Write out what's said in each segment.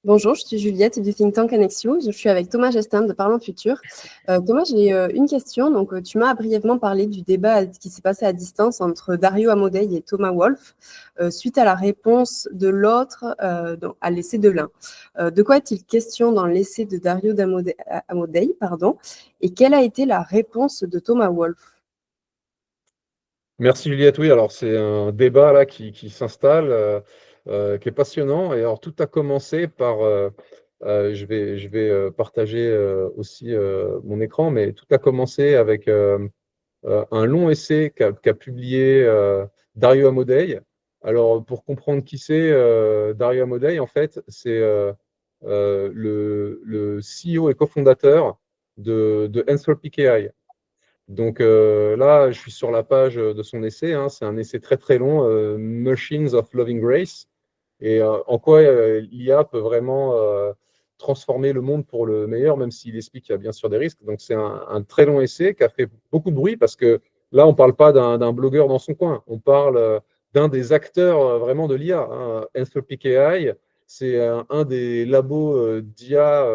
Bonjour, je suis Juliette du think tank Annexio. Je suis avec Thomas Gestin de Parlons Futur. Thomas, j'ai une question. Donc, tu m'as brièvement parlé du débat qui s'est passé à distance entre Dario Amodei et Thomas Wolff suite à la réponse de l'autre à l'essai de l'un. De quoi est-il question dans l'essai de Dario Amodei, pardon, et quelle a été la réponse de Thomas Wolff? Merci Juliette. Oui, alors c'est un débat là qui s'installe, qui est passionnant. Et alors tout a commencé par, je vais partager aussi mon écran, mais tout a commencé avec un long essai qu'a publié Dario Amodei. Alors pour comprendre qui c'est, Dario Amodei, en fait, c'est le CEO et cofondateur de Anthropic AI. Donc là, je suis sur la page de son essai, hein. C'est un essai très très long, Machines of Loving Grace, et en quoi l'IA peut vraiment transformer le monde pour le meilleur, même s'il explique qu'il y a bien sûr des risques. Donc c'est un très long essai qui a fait beaucoup de bruit parce que là, on ne parle pas d'un blogueur dans son coin, on parle d'un des acteurs vraiment de l'IA, hein. Anthropic AI, c'est un des labos d'IA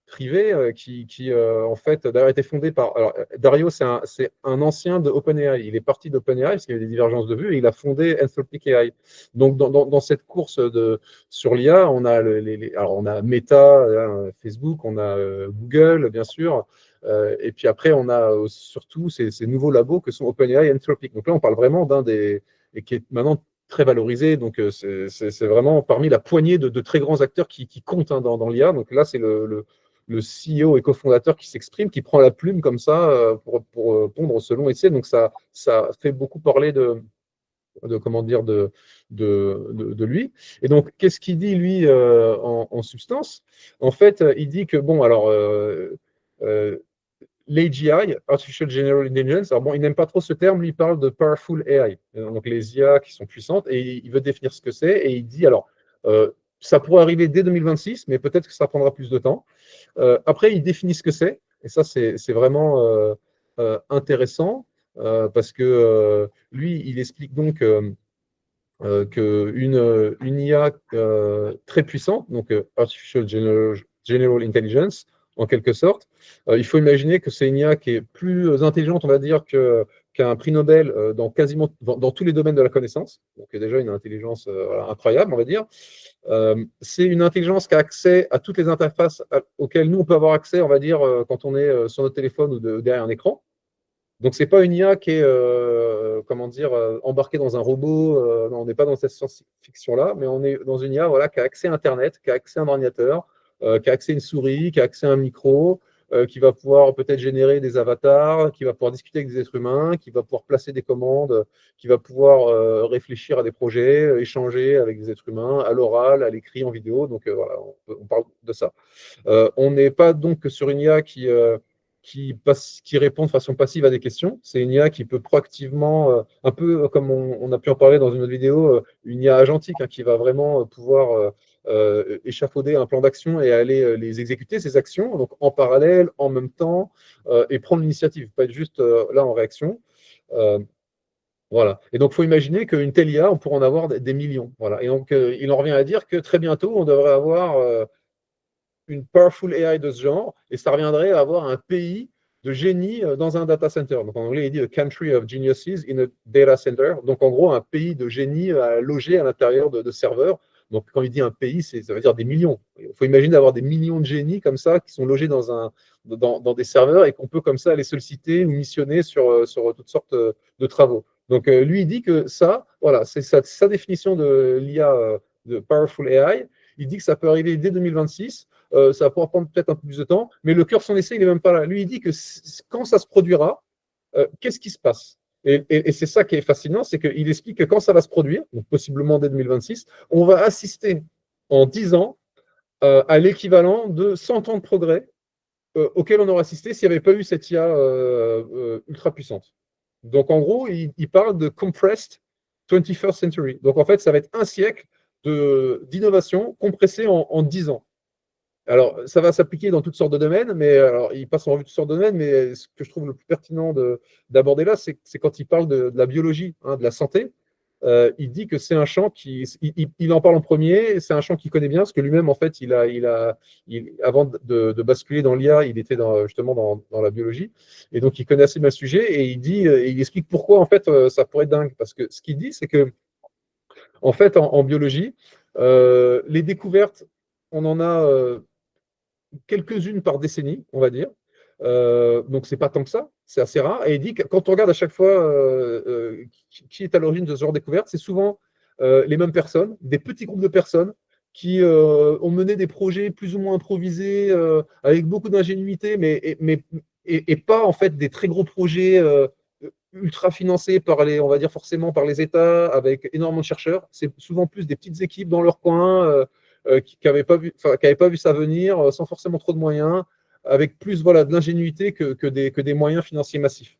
privé en fait, d'ailleurs, a été fondé par. Alors, Dario, c'est un ancien de OpenAI. Il est parti d'OpenAI parce qu'il y avait des divergences de vues et il a fondé Anthropic AI. Donc, dans cette course sur l'IA, on a, alors on a Meta, hein, Facebook, on a Google, bien sûr. Et puis après, on a surtout ces nouveaux labos que sont OpenAI et Anthropic. Donc là, on parle vraiment d'un des. Et qui est maintenant très valorisé. Donc, c'est vraiment parmi la poignée de très grands acteurs qui comptent, hein, dans l'IA. Donc là, c'est le CEO et cofondateur qui s'exprime, qui prend la plume comme ça pour pondre ce long essai. Donc ça fait beaucoup parler comment dire, de lui. Et donc, qu'est-ce qu'il dit, lui, en substance? En fait, il dit que, bon, alors, euh, l'AGI, Artificial General Intelligence, alors bon, il n'aime pas trop ce terme, lui, il parle de Powerful AI, donc les IA qui sont puissantes, et il veut définir ce que c'est, et il dit, alors, ça pourrait arriver dès 2026, mais peut-être que ça prendra plus de temps. Après, il définit ce que c'est, et ça, c'est vraiment intéressant, parce que lui, il explique donc qu'une IA très puissante, donc Artificial General Intelligence, en quelque sorte, il faut imaginer que c'est une IA qui est plus intelligente, on va dire, qu'un prix Nobel dans quasiment dans tous les domaines de la connaissance. Donc déjà une intelligence voilà, incroyable, on va dire. C'est une intelligence qui a accès à toutes les interfaces auxquelles nous on peut avoir accès, on va dire, quand on est sur notre téléphone ou derrière un écran. Donc, ce n'est pas une IA qui est comment dire, embarquée dans un robot. Non, on n'est pas dans cette science-fiction-là, mais on est dans une IA, voilà, qui a accès à Internet, qui a accès à un ordinateur, qui a accès à une souris, qui a accès à un micro, qui va pouvoir peut-être générer des avatars, qui va pouvoir discuter avec des êtres humains, qui va pouvoir placer des commandes, qui va pouvoir réfléchir à des projets, échanger avec des êtres humains, à l'oral, à l'écrit, en vidéo. Donc voilà, on parle de ça. On n'est pas donc sur une IA qui répond de façon passive à des questions. C'est une IA qui peut proactivement, un peu comme on a pu en parler dans une autre vidéo, une IA agentique, hein, qui va vraiment pouvoir échafauder un plan d'action et aller les exécuter, ces actions, donc en parallèle, en même temps, et prendre l'initiative, pas être juste là en réaction. Euh, voilà. Et donc, il faut imaginer qu'une telle IA, on pourrait en avoir des millions. Voilà. Et donc, il en revient à dire que très bientôt, on devrait avoir une powerful AI de ce genre, et ça reviendrait à avoir un pays de génie dans un data center. Donc en anglais, il dit a country of geniuses in a data center. Donc en gros, un pays de génie logé à l'intérieur de serveurs. Donc quand il dit un pays, ça veut dire des millions. Il faut imaginer d'avoir des millions de génies comme ça qui sont logés dans des serveurs et qu'on peut comme ça les solliciter ou missionner sur toutes sortes de travaux. Donc lui, il dit que ça, voilà, c'est sa définition de l'IA de Powerful AI. Il dit que ça peut arriver dès 2026. Ça va pouvoir prendre peut-être un peu plus de temps, mais le cœur de son essai, il n'est même pas là. Lui, il dit que quand ça se produira, qu'est-ce qui se passe? Et c'est ça qui est fascinant, c'est qu'il explique que quand ça va se produire, donc possiblement dès 2026, on va assister en 10 ans à l'équivalent de 100 ans de progrès auquel on aurait assisté s'il n'y avait pas eu cette IA ultra puissante. Donc en gros, il parle de compressed 21st century. Donc en fait, ça va être un siècle d'innovation compressé en 10 ans. Alors, ça va s'appliquer dans toutes sortes de domaines, mais alors, il passe en revue toutes sortes de domaines, mais ce que je trouve le plus pertinent d'aborder là, c'est quand il parle de la biologie, hein, de la santé. il dit que c'est un champ il en parle en premier, c'est un champ qu'il connaît bien, parce que lui-même, en fait, avant de basculer dans l'IA, il était justement dans la biologie, et donc il connaît assez bien le sujet, et il explique pourquoi, en fait, ça pourrait être dingue, parce que ce qu'il dit, c'est que, en fait, en biologie, les découvertes, on en a quelques-unes par décennie, on va dire. Donc, c'est pas tant que ça, c'est assez rare. Et il dit que quand on regarde à chaque fois qui est à l'origine de ce genre de découverte, c'est souvent les mêmes personnes, des petits groupes de personnes qui ont mené des projets plus ou moins improvisés, avec beaucoup d'ingénuité, et pas en fait des très gros projets ultra financés on va dire forcément par les États, avec énormément de chercheurs. C'est souvent plus des petites équipes dans leur coin. Qui n'avaient pas vu ça venir, sans forcément trop de moyens, avec plus voilà, de l'ingénuité que des moyens financiers massifs.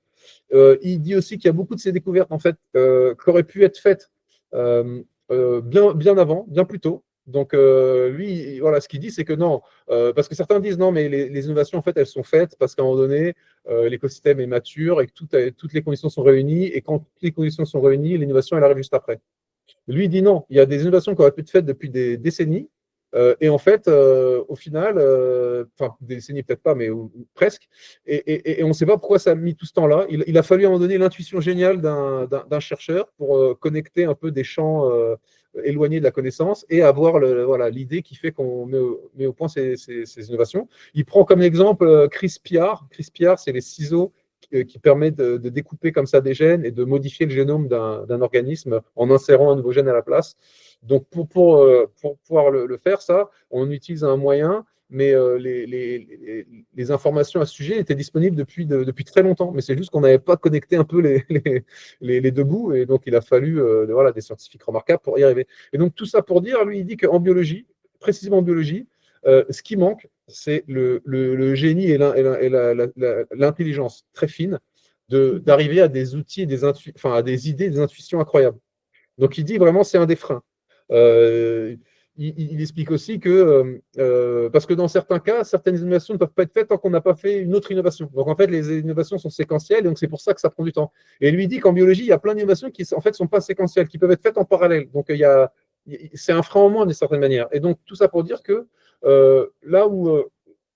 Il dit aussi qu'il y a beaucoup de ces découvertes en fait, qui auraient pu être faites bien avant, bien plus tôt. Donc, lui, voilà, ce qu'il dit, c'est que non, parce que certains disent non, mais les innovations, en fait, elles sont faites parce qu'à un moment donné, l'écosystème est mature et que toutes les conditions sont réunies. Et quand toutes les conditions sont réunies, l'innovation, elle arrive juste après. Lui, il dit non, il y a des innovations qui auraient pu être faites depuis des décennies. Et en fait, au final, enfin, des décennies peut-être pas, mais presque. Et on ne sait pas pourquoi ça a mis tout ce temps-là. Il a fallu à un moment donné l'intuition géniale d'un chercheur pour connecter un peu des champs éloignés de la connaissance et avoir voilà, l'idée qui fait qu'on met au point ces innovations. Il prend comme exemple CRISPR. CRISPR, c'est les ciseaux qui permet de découper comme ça des gènes et de modifier le génome d'un organisme en insérant un nouveau gène à la place. Donc, pour pouvoir le faire, ça, on utilise un moyen, mais les informations à ce sujet étaient disponibles depuis très longtemps. Mais c'est juste qu'on n'avait pas connecté un peu les deux bouts, et donc il a fallu voilà, des scientifiques remarquables pour y arriver. Et donc, tout ça pour dire, lui, il dit qu'en biologie, précisément en biologie, ce qui manque, c'est le génie et l'intelligence très fine d'arriver à des outils, à des idées, des intuitions incroyables. Donc, il dit vraiment, c'est un des freins. Euh, il explique aussi que, parce que dans certains cas, certaines innovations ne peuvent pas être faites tant qu'on n'a pas fait une autre innovation. Donc, en fait, les innovations sont séquentielles, et donc c'est pour ça que ça prend du temps. Et lui dit qu'en biologie, il y a plein d'innovations qui, en fait, sont pas séquentielles, qui peuvent être faites en parallèle. Donc, c'est un frein en moins d'une certaine manière. Et donc, tout ça pour dire que là où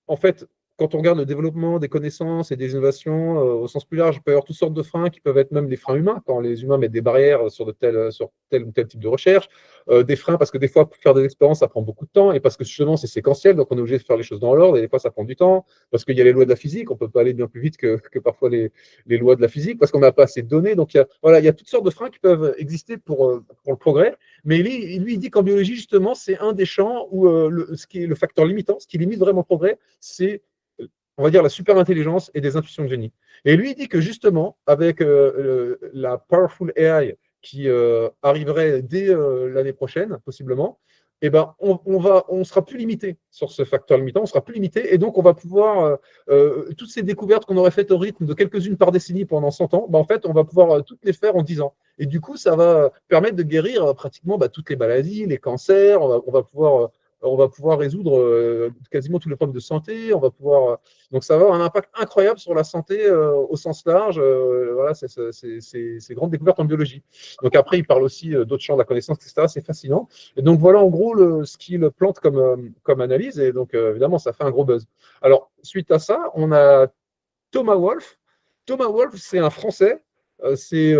en fait, quand on regarde le développement des connaissances et des innovations au sens plus large, il peut y avoir toutes sortes de freins qui peuvent être même des freins humains, quand les humains mettent des barrières sur tel ou tel type de recherche. Des freins parce que des fois, pour faire des expériences, ça prend beaucoup de temps, et parce que justement, c'est séquentiel, donc on est obligé de faire les choses dans l'ordre, et des fois, ça prend du temps, parce qu'il y a les lois de la physique, on ne peut pas aller bien plus vite que parfois les lois de la physique, parce qu'on n'a pas assez de données. Donc, voilà, il y a toutes sortes de freins qui peuvent exister pour le progrès. Mais lui, il dit qu'en biologie, justement, c'est un des champs où ce qui est le facteur limitant, ce qui limite vraiment le progrès, c'est, on va dire, la super intelligence et des intuitions de génie. Et lui, il dit que justement, avec la Powerful AI qui arriverait dès l'année prochaine, possiblement, eh ben, on sera plus limité sur ce facteur limitant, on sera plus limité, et donc on va pouvoir, toutes ces découvertes qu'on aurait faites au rythme de quelques-unes par décennie pendant 100 ans, ben, en fait, on va pouvoir toutes les faire en 10 ans. Et du coup, ça va permettre de guérir pratiquement toutes les maladies, les cancers, on va pouvoir résoudre quasiment tous les problèmes de santé. Donc, ça va avoir un impact incroyable sur la santé au sens large. Voilà, ces grandes découvertes en biologie. Donc, après, il parle aussi d'autres champs de la connaissance, etc. C'est fascinant. Et donc, voilà en gros ce qu'il plante comme analyse. Et donc, évidemment, ça fait un gros buzz. Alors, suite à ça, on a Thomas Wolf. Thomas Wolf, c'est un Français. C'est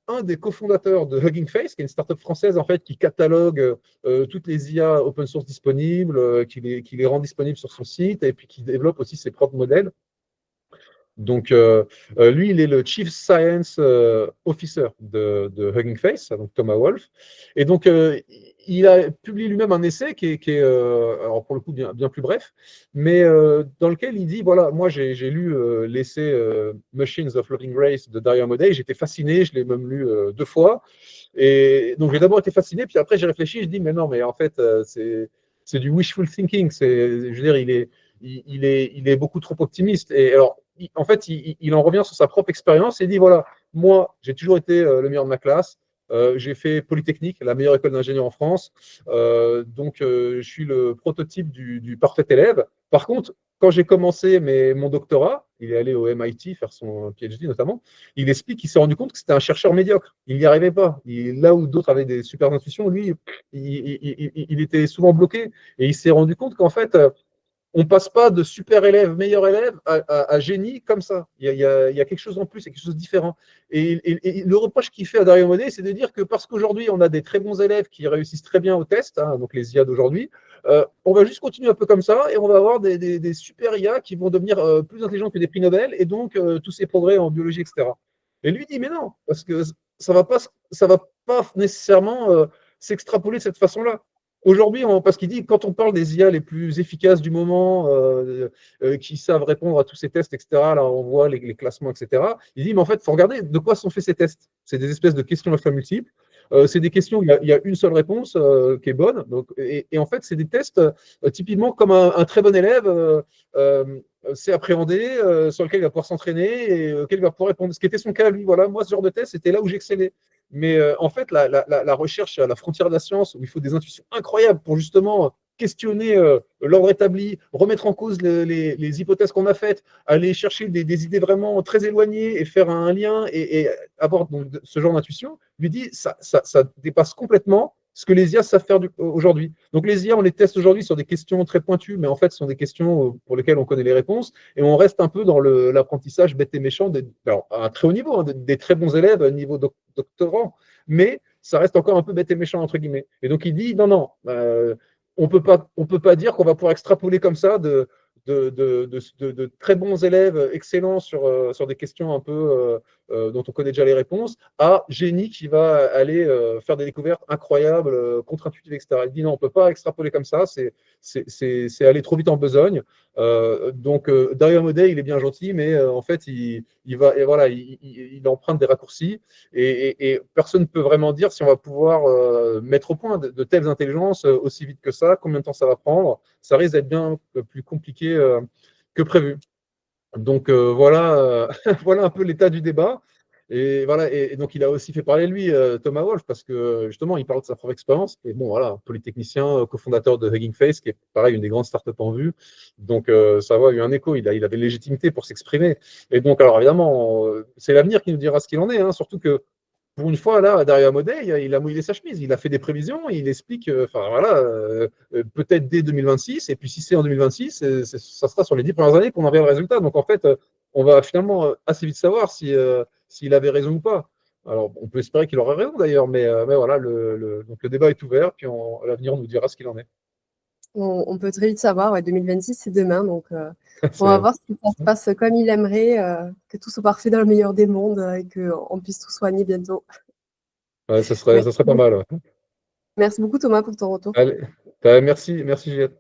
un des cofondateurs de Hugging Face, qui est une startup française en fait qui catalogue toutes les IA open source disponibles, qui les rend disponibles sur son site, et puis qui développe aussi ses propres modèles. Donc, lui, il est le Chief Science Officer de Hugging Face, donc Thomas Wolf. Et donc, il a publié lui-même un essai qui est alors pour le coup, bien plus bref, mais dans lequel il dit, voilà, moi, j'ai lu l'essai Machines of Learning Race de Dario Amodei, j'étais fasciné, je l'ai même lu 2 fois. Et donc, j'ai d'abord été fasciné, puis après, j'ai réfléchi, je dis, mais non, mais en fait, c'est du wishful thinking. Je veux dire, il est beaucoup trop optimiste. Et alors, en fait, il en revient sur sa propre expérience et dit, voilà, moi, j'ai toujours été le meilleur de ma classe. J'ai fait Polytechnique, la meilleure école d'ingénieur en France. Donc, je suis le prototype du parfait élève. Par contre, quand j'ai commencé mon doctorat, il est allé au MIT faire son PhD notamment, il explique qu'il s'est rendu compte que c'était un chercheur médiocre. Il n'y arrivait pas. Là où d'autres avaient des super intuitions, lui, il était souvent bloqué. Et il s'est rendu compte qu'en fait, on ne passe pas de super élève, meilleur élève à génie comme ça. Il y a quelque chose en plus, il y a quelque chose de différent. Et le reproche qu'il fait à Dario Amodei, c'est de dire que parce qu'aujourd'hui, on a des très bons élèves qui réussissent très bien aux tests, hein, donc les IA d'aujourd'hui, on va juste continuer un peu comme ça et on va avoir des super IA qui vont devenir plus intelligents que des prix Nobel et donc tous ces progrès en biologie, etc. Et lui dit, mais non, parce que ça ne va pas nécessairement s'extrapoler de cette façon-là. Aujourd'hui, parce qu'il dit, quand on parle des IA les plus efficaces du moment, qui savent répondre à tous ces tests, etc., là, on voit les classements, etc., il dit, mais en fait, il faut regarder de quoi sont faits ces tests. C'est des espèces de questions à choix multiples. C'est des questions où il y a une seule réponse qui est bonne. Donc, et en fait, c'est des tests typiquement comme un très bon élève sait appréhender, sur lequel il va pouvoir s'entraîner et auquel il va pouvoir répondre. Ce qui était son cas, lui. Voilà, moi, ce genre de test, c'était là où j'excellais. Mais en fait, la recherche à la frontière de la science, où il faut des intuitions incroyables pour justement questionner l'ordre établi, remettre en cause les hypothèses qu'on a faites, aller chercher des idées vraiment très éloignées et faire un lien et avoir donc, ce genre d'intuition, lui dit ça dépasse complètement ce que les IA savent faire aujourd'hui. Donc les IA, on les teste aujourd'hui sur des questions très pointues, mais en fait, ce sont des questions pour lesquelles on connaît les réponses, et on reste un peu dans l'apprentissage bête et méchant, alors, à un très haut niveau, hein, des très bons élèves à niveau doctorant, mais ça reste encore un peu bête et méchant, entre guillemets. Et donc il dit, non, non, on peut pas dire qu'on va pouvoir extrapoler comme ça de très bons élèves excellents sur des questions un peu dont on connaît déjà les réponses, à génie qui va aller faire des découvertes incroyables, contre-intuitives, etc. Il dit non, on ne peut pas extrapoler comme ça, c'est aller trop vite en besogne. Donc, Dario Amodei, il est bien gentil, mais en fait, va, et voilà, il emprunte des raccourcis et personne ne peut vraiment dire si on va pouvoir mettre au point de telles intelligences aussi vite que ça, combien de temps ça va prendre. Ça risque d'être bien plus compliqué que prévu. Donc voilà, voilà un peu l'état du débat. Et voilà, et donc il a aussi fait parler lui, Thomas Wolf, parce que justement, il parle de sa propre expérience. Et bon, voilà, polytechnicien, cofondateur de Hugging Face, qui est pareil, une des grandes startups en vue. Donc ça a eu un écho, il avait légitimité pour s'exprimer. Et donc, alors évidemment, c'est l'avenir qui nous dira ce qu'il en est, hein, surtout que pour une fois, là, Dario Amodei, il a mouillé sa chemise. Il a fait des prévisions. Il explique, enfin voilà, peut-être dès 2026. Et puis, si c'est en 2026, ça sera sur les 10 premières années qu'on en verra le résultat. Donc, en fait, on va finalement assez vite savoir s'il avait raison ou pas. Alors, on peut espérer qu'il aurait raison d'ailleurs. Mais voilà, donc le débat est ouvert. Puis, l'avenir nous dira ce qu'il en est. On peut très vite savoir, ouais, 2026, c'est demain, donc on va C'est- voir si ça se passe comme il aimerait, que tout soit parfait dans le meilleur des mondes et qu'on puisse tout soigner bientôt. Ouais, Merci, ça serait pas mal. Ouais. merci beaucoup Thomas pour ton retour. Allez, merci Juliette.